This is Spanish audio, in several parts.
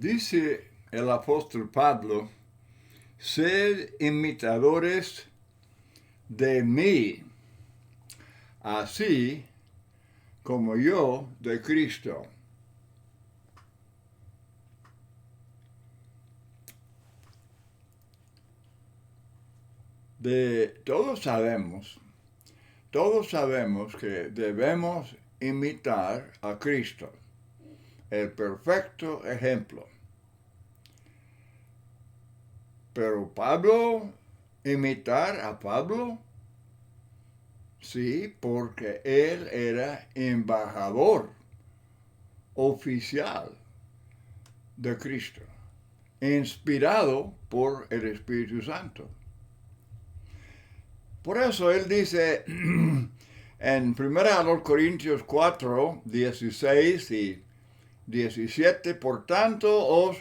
Dice el apóstol Pablo, sed imitadores de mí, así como yo de Cristo. Todos sabemos que debemos imitar a Cristo, el perfecto ejemplo. Pero Pablo, imitar a Pablo, sí, porque él era embajador oficial de Cristo, inspirado por el Espíritu Santo. Por eso él dice en 1 Corintios 4, 16 y 17, por tanto os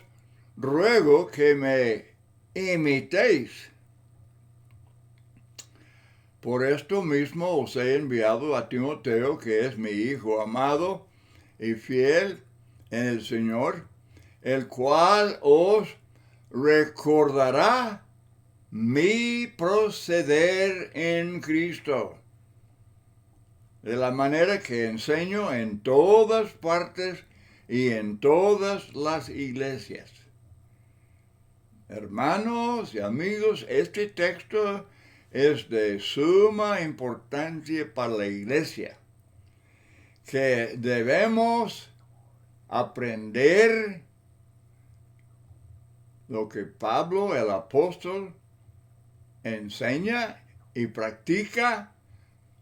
ruego que me imitéis. Por esto mismo os he enviado a Timoteo, que es mi hijo amado y fiel en el Señor, el cual os recordará mi proceder en Cristo, de la manera que enseño en todas partes y en todas las iglesias. Hermanos y amigos, este texto es de suma importancia para la iglesia, que debemos aprender lo que Pablo, el apóstol, enseña y practica,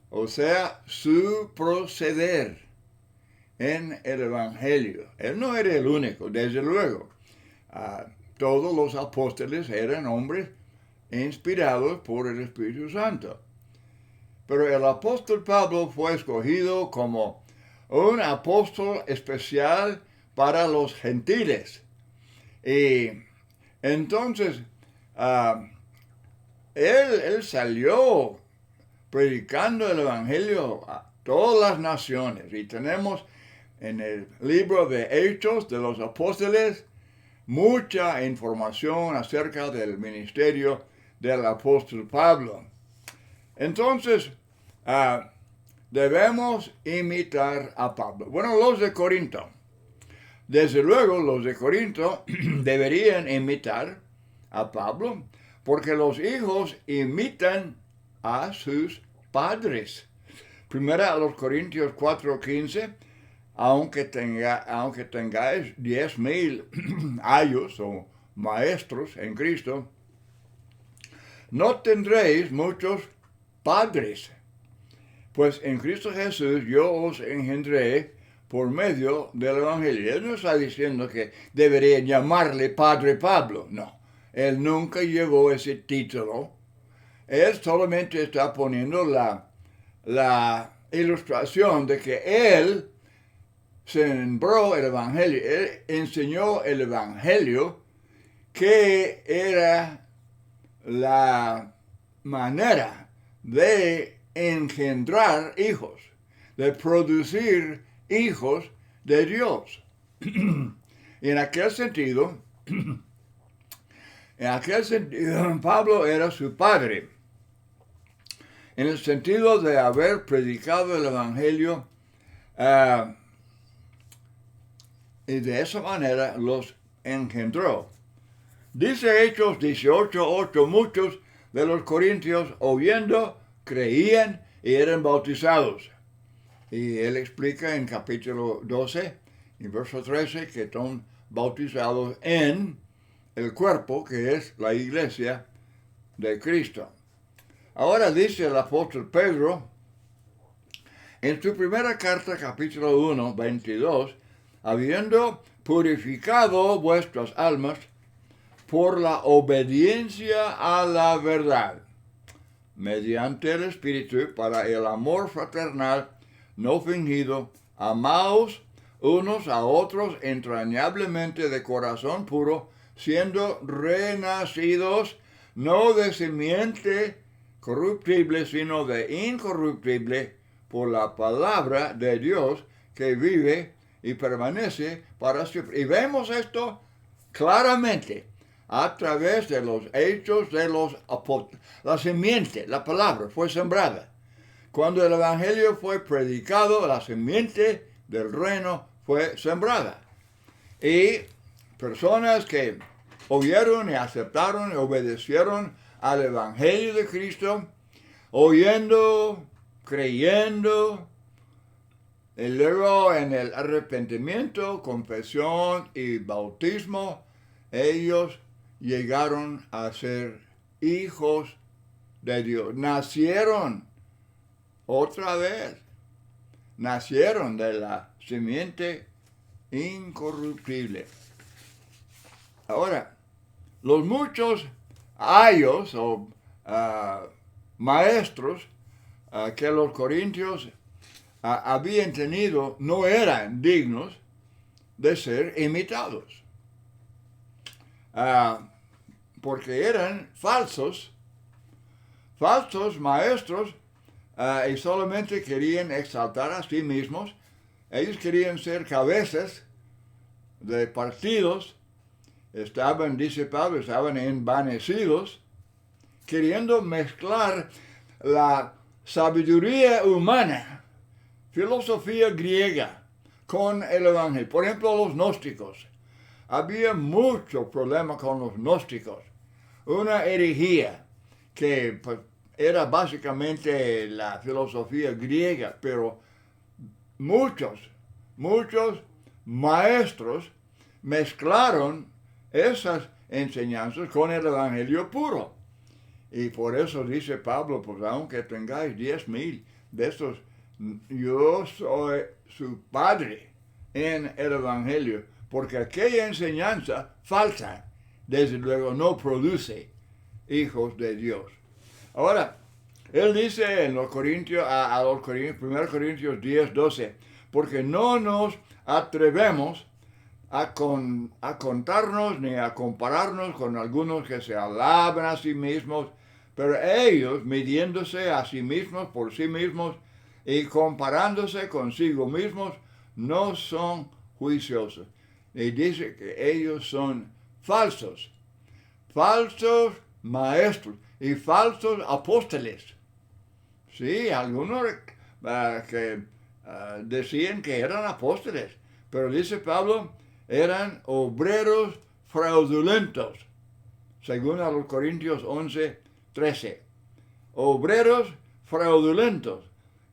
o sea, su proceder en el Evangelio. Él no era el único, desde luego. Todos los apóstoles eran hombres inspirados por el Espíritu Santo. Pero el apóstol Pablo fue escogido como un apóstol especial para los gentiles. Y entonces, él salió predicando el Evangelio a todas las naciones. Y tenemos en el libro de Hechos de los Apóstoles mucha información acerca del ministerio del apóstol Pablo. Entonces, debemos imitar a Pablo. Bueno, los de Corinto. Desde luego, los de Corinto deberían imitar a Pablo, porque los hijos imitan a sus padres. Primera a los Corintios 4:15, aunque tengáis 10,000 ayos o maestros en Cristo, no tendréis muchos padres, pues en Cristo Jesús yo os engendré por medio del Evangelio. Él no está diciendo que deberían llamarle Padre Pablo, no. Él nunca llevó ese título. Él solamente está poniendo la ilustración de que él sembró el Evangelio, él enseñó el Evangelio, que era la manera de engendrar hijos, de producir hijos de Dios. Y en aquel sentido, Pablo era su padre, en el sentido de haber predicado el Evangelio, y de esa manera los engendró. Dice Hechos 18:8, muchos de los corintios oyendo creían y eran bautizados. Y él explica en capítulo 12, en verso 13, que son bautizados en el cuerpo, que es la iglesia de Cristo. Ahora dice el apóstol Pedro, en su primera carta, capítulo 1, 22, habiendo purificado vuestras almas por la obediencia a la verdad, mediante el Espíritu, para el amor fraternal no fingido, amaos unos a otros entrañablemente de corazón puro, siendo renacidos no de simiente corruptible, sino de incorruptible, por la palabra de Dios que vive y permanece para siempre. Y vemos esto claramente a través de los hechos de los apóstoles. La simiente, la palabra, fue sembrada. Cuando el Evangelio fue predicado, la simiente del reino fue sembrada. Y personas que oyeron y aceptaron y obedecieron al Evangelio de Cristo, oyendo, creyendo, y luego en el arrepentimiento, confesión y bautismo, ellos llegaron a ser hijos de Dios. Nacieron otra vez. Nacieron de la simiente incorruptible. Ahora, los muchos ayos o maestros que los corintios habían tenido no eran dignos de ser imitados. Porque eran falsos maestros y solamente querían exaltar a sí mismos. Ellos querían ser cabezas de partidos, dice Pablo, estaban envanecidos, queriendo mezclar la sabiduría humana, filosofía griega, con el Evangelio. Por ejemplo, los gnósticos. Había mucho problema con los gnósticos. Una herejía que pues, era básicamente la filosofía griega, pero muchos maestros mezclaron esas enseñanzas con el Evangelio puro. Y por eso dice Pablo, pues aunque tengáis 10,000 de estos, yo soy su padre en el Evangelio, porque aquella enseñanza falsa, desde luego, no produce hijos de Dios. Ahora, él dice en los Corintios, a los Corintios, 1 Corintios 10:12, porque no nos atrevemos a contarnos ni a compararnos con algunos que se alaban a sí mismos, pero ellos, midiéndose a sí mismos por sí mismos y comparándose consigo mismos, no son juiciosos. Y dice que ellos son falsos maestros y falsos apóstoles. Sí, algunos que decían que eran apóstoles, pero dice Pablo, eran obreros fraudulentos, según a los Corintios 11:13. Obreros fraudulentos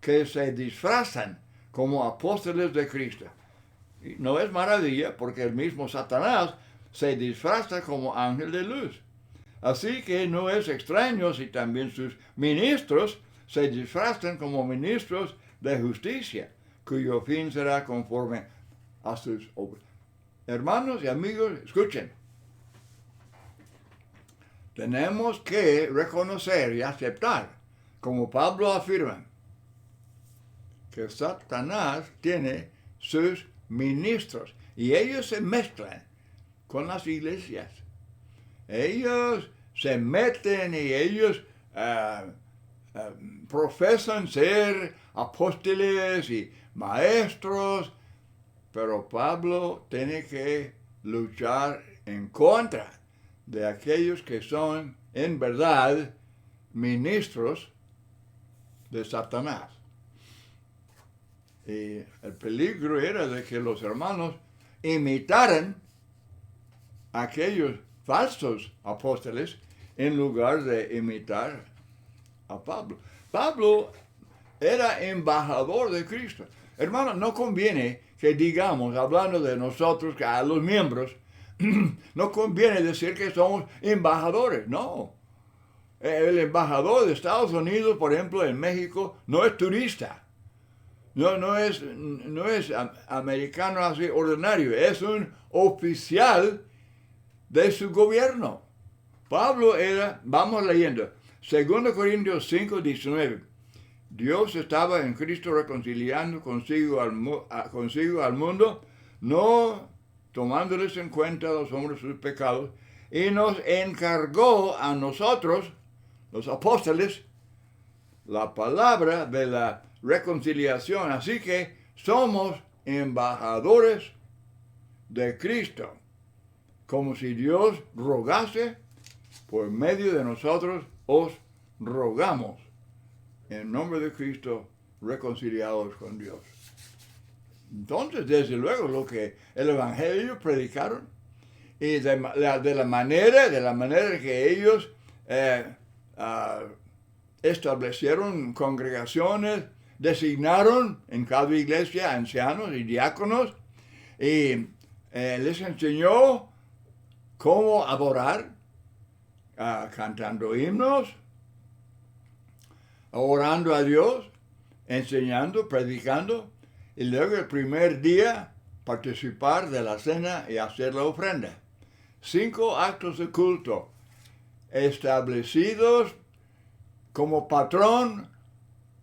que se disfrazan como apóstoles de Cristo. Y no es maravilla, porque el mismo Satanás se disfraza como ángel de luz. Así que no es extraño si también sus ministros se disfrazan como ministros de justicia, cuyo fin será conforme a sus obras. Hermanos y amigos, escuchen. Tenemos que reconocer y aceptar, como Pablo afirma, que Satanás tiene sus ministros y ellos se mezclan con las iglesias. Ellos se meten y ellos profesan ser apóstoles y maestros, pero Pablo tiene que luchar en contra de aquellos que son en verdad ministros de Satanás. Y el peligro era de que los hermanos imitaran a aquellos falsos apóstoles en lugar de imitar a Pablo. Pablo era embajador de Cristo. Hermanos, no conviene que digamos, hablando de nosotros, a los miembros, no conviene decir que somos embajadores, no. El embajador de Estados Unidos, por ejemplo, en México, no es turista. No es americano así ordinario, es un oficial de su gobierno. Pablo era, vamos leyendo, 2 Corintios 5:19. Dios estaba en Cristo reconciliando consigo al mundo, no tomándoles en cuenta a los hombres sus pecados, y nos encargó a nosotros, los apóstoles, la palabra de la reconciliación. Así que somos embajadores de Cristo. como si Dios rogase, por medio de nosotros os rogamos, en nombre de Cristo, reconciliados con Dios. Entonces, desde luego, lo que el Evangelio predicaron, y de la manera que ellos establecieron congregaciones, designaron en cada iglesia ancianos y diáconos, y les enseñó cómo adorar, cantando himnos, orando a Dios, enseñando, predicando, y luego el primer día participar de la cena y hacer la ofrenda. 5 actos de culto establecidos como patrón,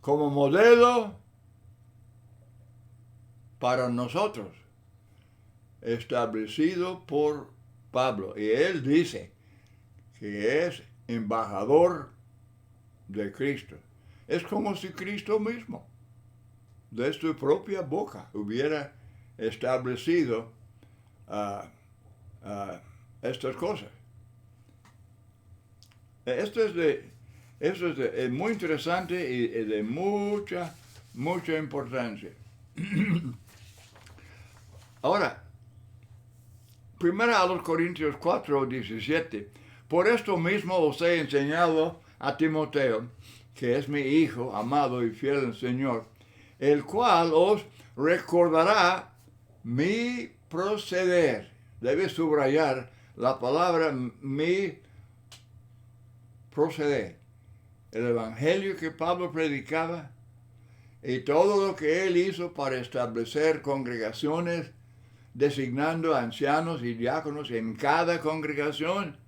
como modelo para nosotros, establecido por Pablo. Y él dice que es embajador de Cristo. Es como si Cristo mismo, de su propia boca, hubiera establecido estas cosas. Esto es muy interesante y de mucha importancia. Ahora, primero a los Corintios 4:17. Por esto mismo os he enseñado a Timoteo, que es mi hijo amado y fiel en el Señor, el cual os recordará mi proceder. Debe subrayar la palabra mi proceder. El evangelio que Pablo predicaba y todo lo que él hizo para establecer congregaciones, designando ancianos y diáconos en cada congregación,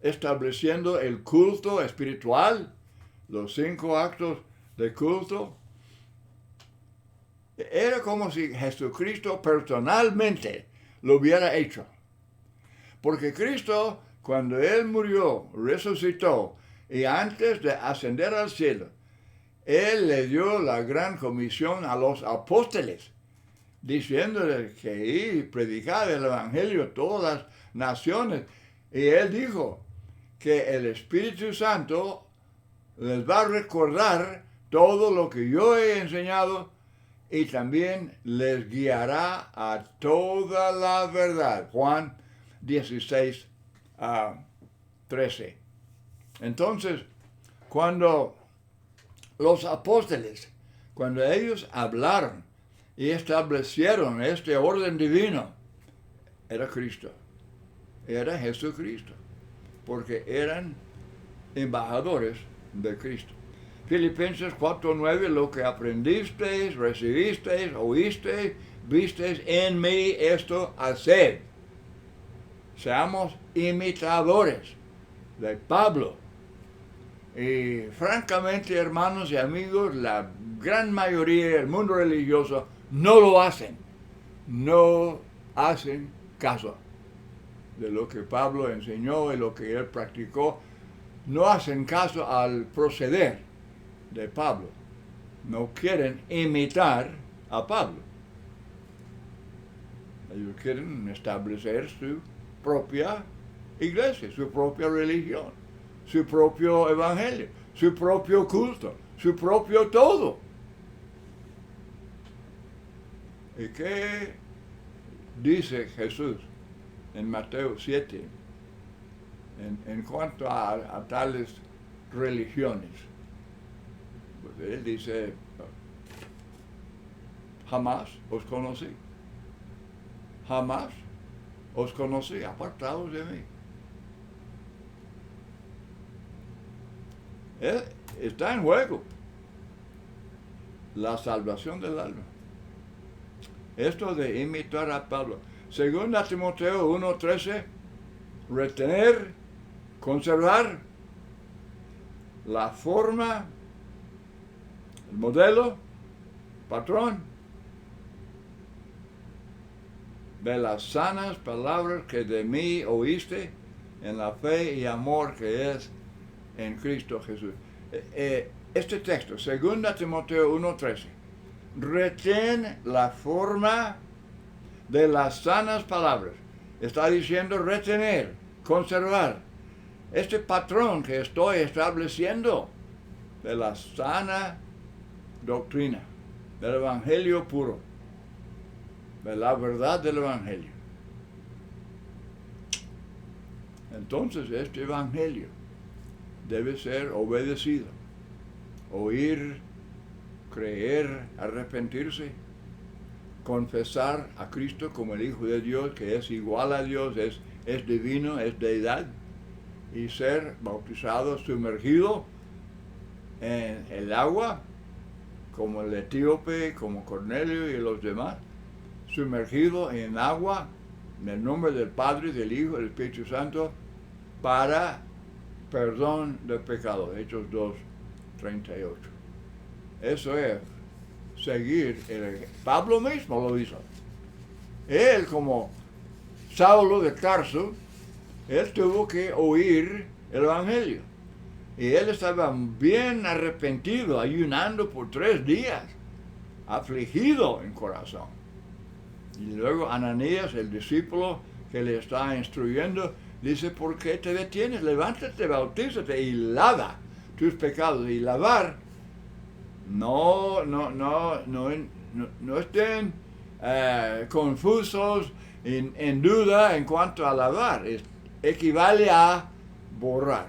estableciendo el culto espiritual, los 5 actos de culto. Era como si Jesucristo personalmente lo hubiera hecho. Porque Cristo, cuando Él murió, resucitó, y antes de ascender al cielo, Él le dio la gran comisión a los apóstoles, diciéndoles que ir y predicar el Evangelio a todas las naciones. Y Él dijo que el Espíritu Santo les va a recordar todo lo que yo he enseñado y también les guiará a toda la verdad. Juan 16:13. Entonces, cuando los apóstoles, cuando ellos hablaron y establecieron este orden divino, era Cristo, era Jesucristo, porque eran embajadores de Cristo. Filipenses 4:9, lo que aprendisteis, recibisteis, oísteis, visteis en mí, esto haced. Seamos imitadores de Pablo. Y francamente, hermanos y amigos, la gran mayoría del mundo religioso no lo hacen. No hacen caso de lo que Pablo enseñó y lo que él practicó. No hacen caso al proceder de Pablo. No quieren imitar a Pablo. Ellos quieren establecer su propia iglesia, su propia religión, su propio evangelio, su propio culto, su propio todo. ¿Y qué dice Jesús en Mateo 7 en cuanto a tales religiones? Pues él dice, jamás os conocí. Jamás os conocí, apartados de mí. Está en juego la salvación del alma. Esto de imitar a Pablo. Según Timoteo 1:13, retener, conservar la forma, el modelo, patrón de las sanas palabras que de mí oíste en la fe y amor que es en Cristo Jesús. Este texto, 2 Timoteo 1:13, retén la forma de las sanas palabras. Está diciendo retener, conservar. Este patrón que estoy estableciendo de la sana doctrina, del evangelio puro, de la verdad del evangelio. Entonces este evangelio debe ser obedecido, oír, creer, arrepentirse, confesar a Cristo como el Hijo de Dios, que es igual a Dios, es divino, es deidad, y ser bautizado, sumergido en el agua, como el etíope, como Cornelio y los demás, sumergido en agua, en el nombre del Padre, del Hijo y del Espíritu Santo, para perdón de pecados. Hechos 2:38. Eso es seguir. Pablo mismo lo hizo. Él, como Saulo de Tarso, él tuvo que oír el evangelio. Y él estaba bien arrepentido, ayunando por 3 días, afligido en corazón. Y luego Ananías, el discípulo que le está instruyendo, dice: ¿por qué te detienes? Levántate, bautízate y lava tus pecados. Y lavar, no estén confusos, en duda en cuanto a lavar. Equivale a borrar,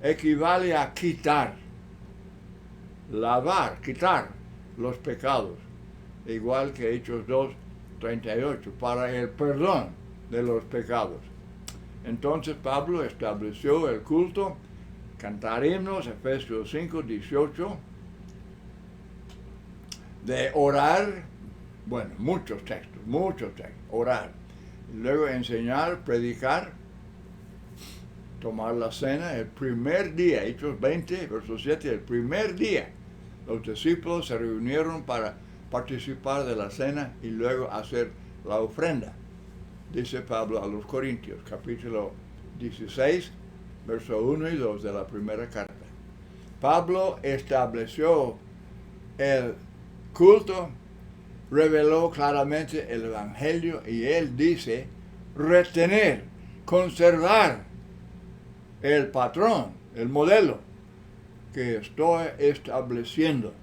equivale a quitar, lavar, quitar los pecados, igual que Hechos 2:38, para el perdón de los pecados. Entonces Pablo estableció el culto, cantar himnos, Efesios 5:18, de orar, bueno, muchos textos, orar, y luego enseñar, predicar, tomar la cena. El primer día, Hechos 20, verso 7, el primer día, los discípulos se reunieron para participar de la cena y luego hacer la ofrenda. Dice Pablo a los Corintios, capítulo 16, verso 1 y 2 de la primera carta. Pablo estableció el culto, reveló claramente el evangelio, y él dice retener, conservar el patrón, el modelo que estoy estableciendo.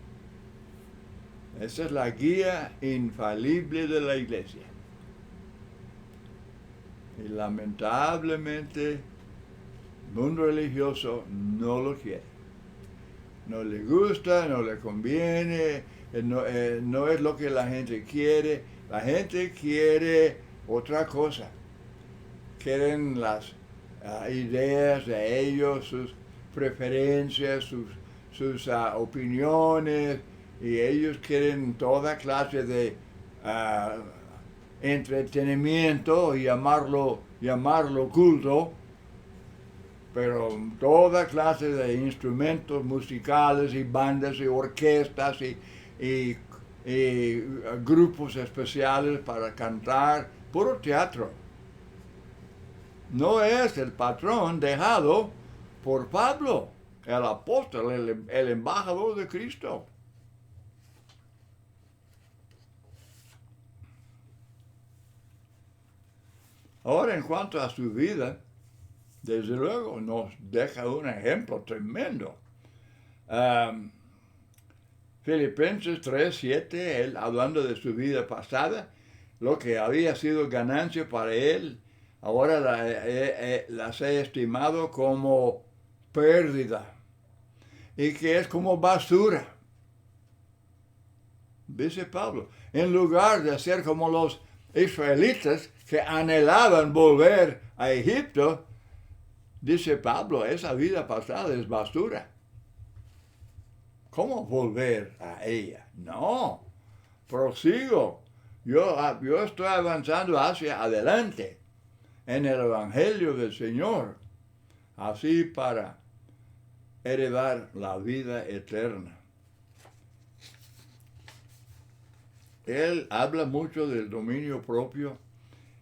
Esa es la guía infalible de la iglesia. Y lamentablemente el mundo religioso no lo quiere. No le gusta, no le conviene, no es lo que la gente quiere. La gente quiere otra cosa. Quieren las ideas de ellos, sus preferencias, sus opiniones, y ellos quieren toda clase de entretenimiento y llamarlo culto, pero toda clase de instrumentos musicales y bandas y orquestas y grupos especiales para cantar, puro teatro. No es el patrón dejado por Pablo, el apóstol, el embajador de Cristo. Ahora, en cuanto a su vida, desde luego nos deja un ejemplo tremendo. Filipenses 3:7, él hablando de su vida pasada, lo que había sido ganancia para él, ahora las he estimado como pérdida, y que es como basura. Dice Pablo, en lugar de ser como los israelitas que anhelaban volver a Egipto, dice Pablo, esa vida pasada es basura. ¿Cómo volver a ella? No, prosigo. Yo estoy avanzando hacia adelante en el evangelio del Señor, así para heredar la vida eterna. Él habla mucho del dominio propio.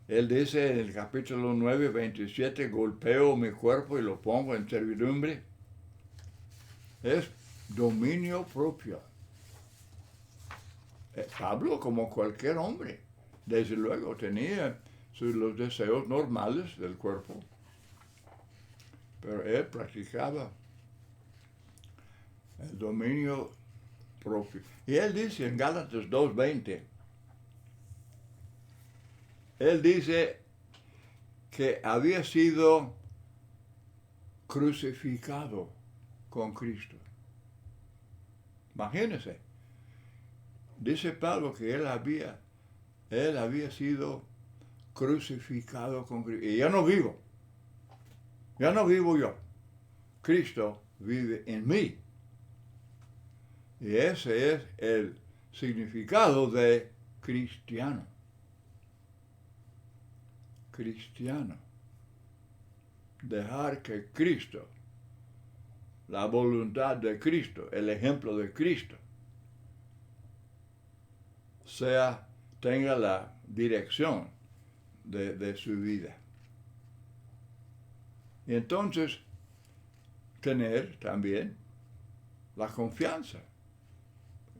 Él dice en el capítulo 9:27, golpeo mi cuerpo y lo pongo en servidumbre. Es dominio propio. Pablo, como cualquier hombre, desde luego tenía los deseos normales del cuerpo. Pero él practicaba el dominio propio. Y él dice en Gálatas 2:20, él dice que había sido crucificado con Cristo. Imagínense. Dice Pablo que él había sido crucificado con Cristo. Y ya no vivo yo. Cristo vive en mí. Y ese es el significado de cristiano. Cristiano. Dejar que Cristo, la voluntad de Cristo, el ejemplo de Cristo, tenga la dirección de su vida. Y entonces, tener también la confianza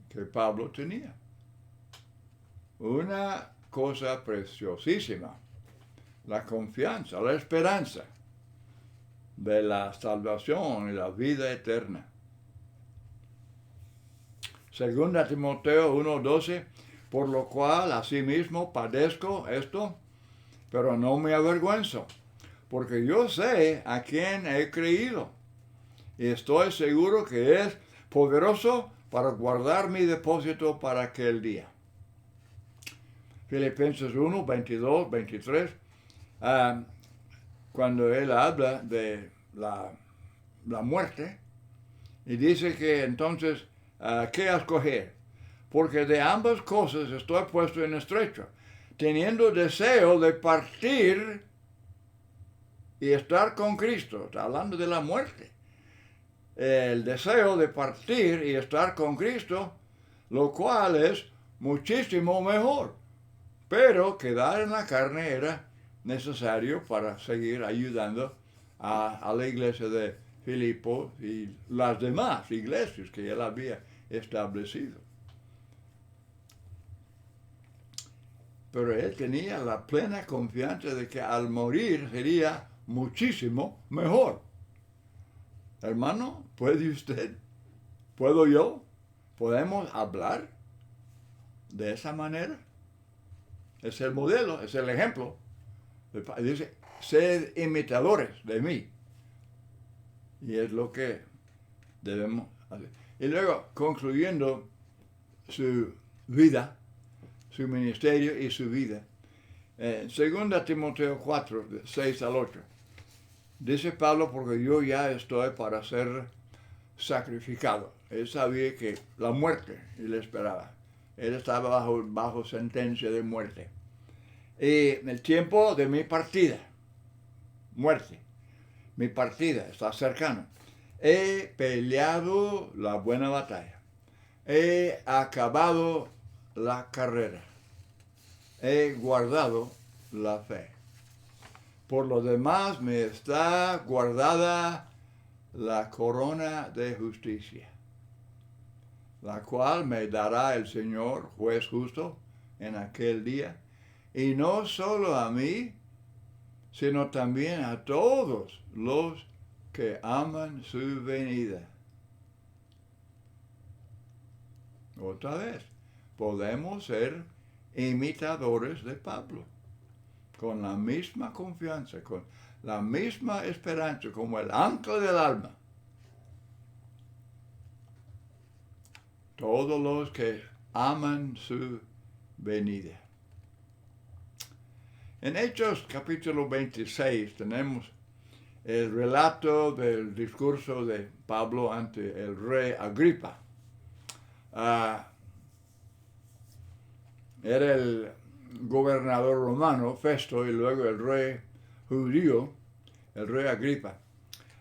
que Pablo tenía. Una cosa preciosísima, la confianza, la esperanza de la salvación y la vida eterna. Segunda Timoteo 1:12, por lo cual asimismo padezco esto, pero no me avergüenzo, porque yo sé a quién he creído, y estoy seguro que es poderoso para guardar mi depósito para aquel día. Filipenses 1:22-23, cuando él habla de la muerte, y dice que entonces, ¿qué escoger? Porque de ambas cosas estoy puesto en estrecho, teniendo deseo de partir y estar con Cristo. Está hablando de la muerte. El deseo de partir y estar con Cristo, lo cual es muchísimo mejor. Pero quedar en la carne era necesario para seguir ayudando a la iglesia de Filipo y las demás iglesias que él había establecido. Pero él tenía la plena confianza de que al morir sería muchísimo mejor. Hermano, ¿puede usted? ¿Puedo yo? ¿Podemos hablar de esa manera? Es el modelo, es el ejemplo. Dice, sed imitadores de mí. Y es lo que debemos hacer. Y luego, concluyendo su vida, su ministerio y su vida, 2 Timoteo 4, 6-8, dice Pablo, porque yo ya estoy para ser sacrificado. Él sabía que la muerte le esperaba. Él estaba bajo sentencia de muerte. Y el tiempo de mi partida, muerte, mi partida está cercano. He peleado la buena batalla. He acabado la carrera. He guardado la fe. Por lo demás me está guardada la corona de justicia, la cual me dará el Señor, juez justo, en aquel día, y no solo a mí, sino también a todos los que aman su venida. Otra vez, podemos ser imitadores de Pablo, con la misma confianza, con la misma esperanza, como el ancla del alma. Todos los que aman su venida. En Hechos capítulo 26 tenemos el relato del discurso de Pablo ante el rey Agripa. Era el gobernador romano, Festo, y luego el rey judío, el rey Agripa.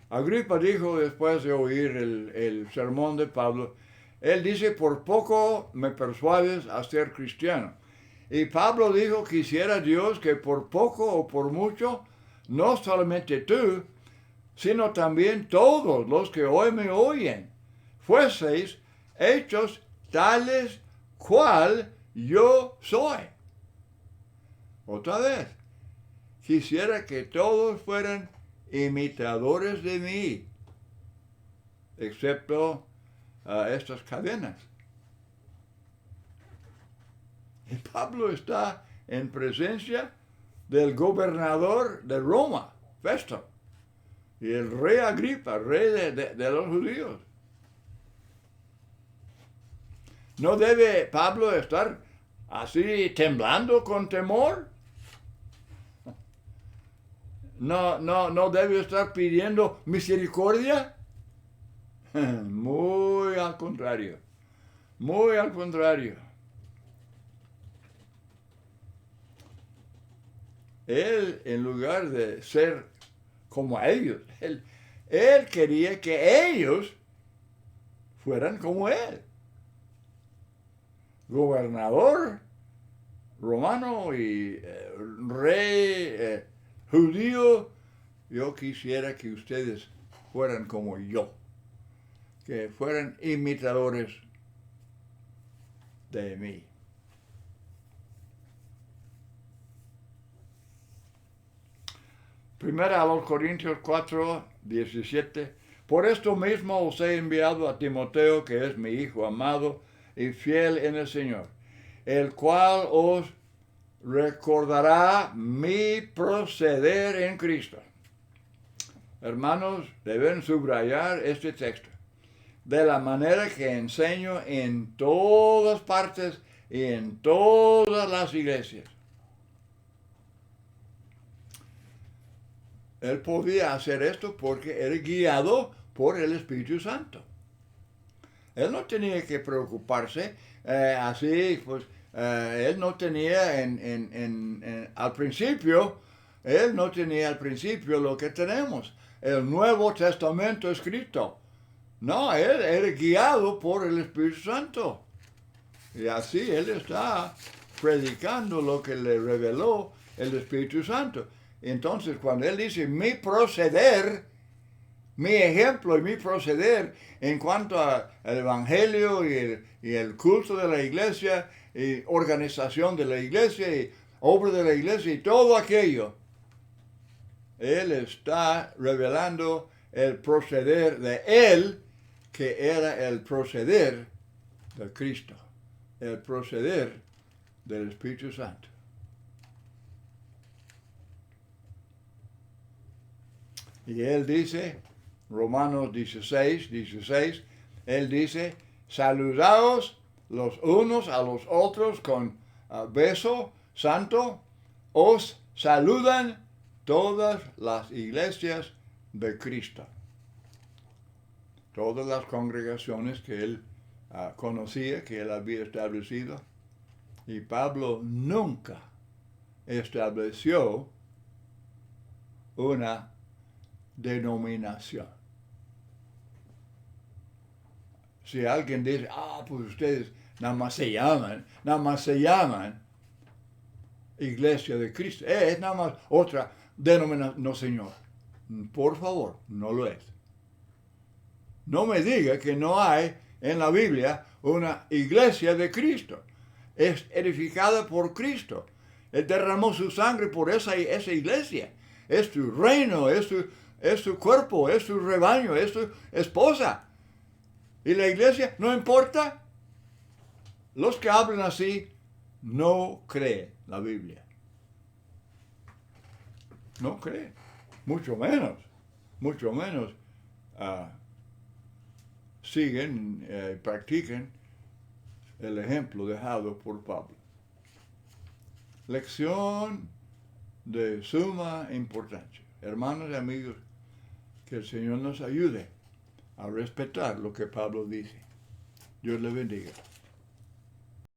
Agripa dijo, después de oír el sermón de Pablo, él dice, por poco me persuades a ser cristiano. Y Pablo dijo, quisiera Dios que por poco o por mucho, no solamente tú, sino también todos los que hoy me oyen, fueseis hechos tales cual yo soy. Otra vez, quisiera que todos fueran imitadores de mí, excepto estas cadenas. Y Pablo está en presencia del gobernador de Roma, Festo, y el rey Agripa, rey de los judíos. ¿No debe Pablo estar así temblando con temor? ¿No debe estar pidiendo misericordia? Muy al contrario, muy al contrario. Él, en lugar de ser como ellos, él quería que ellos fueran como él. Gobernador romano y rey judío, yo quisiera que ustedes fueran como yo, que fueran imitadores de mí. Primera a los Corintios 4, 17. Por esto mismo os he enviado a Timoteo, que es mi hijo amado y fiel en el Señor, el cual os recordará mi proceder en Cristo. Hermanos, deben subrayar este texto. De la manera que enseño en todas partes y en todas las iglesias. Él podía hacer esto porque era guiado por el Espíritu Santo. Él no tenía que preocuparse así, pues él no tenía al principio, él no tenía al principio lo que tenemos, el Nuevo Testamento escrito. No, él era guiado por el Espíritu Santo. Y así él está predicando lo que le reveló el Espíritu Santo. Entonces, cuando él dice mi proceder, mi ejemplo y mi proceder en cuanto al evangelio y el culto de la iglesia y organización de la iglesia y obra de la iglesia y todo aquello, él está revelando el proceder de él, que era el proceder de Cristo, el proceder del Espíritu Santo. Y él dice, Romanos 16, él dice, saludaos los unos a los otros con beso santo, os saludan todas las iglesias de Cristo. Todas las congregaciones que él conocía, que él había establecido. Y Pablo nunca estableció una denominación. Si alguien dice, pues ustedes nada más se llaman Iglesia de Cristo, es nada más otra denominación. No, señor, por favor, no lo es. No me diga que no hay en la Biblia una iglesia de Cristo. Es edificada por Cristo. Él derramó su sangre por esa iglesia. Es su reino, es su cuerpo, es su rebaño, es su esposa. Y la iglesia, no importa. Los que hablan así no creen la Biblia. No creen. Mucho menos siguen y practican el ejemplo dejado por Pablo. Lección de suma importancia. Hermanos y amigos, que el Señor nos ayude a respetar lo que Pablo dice. Dios le bendiga.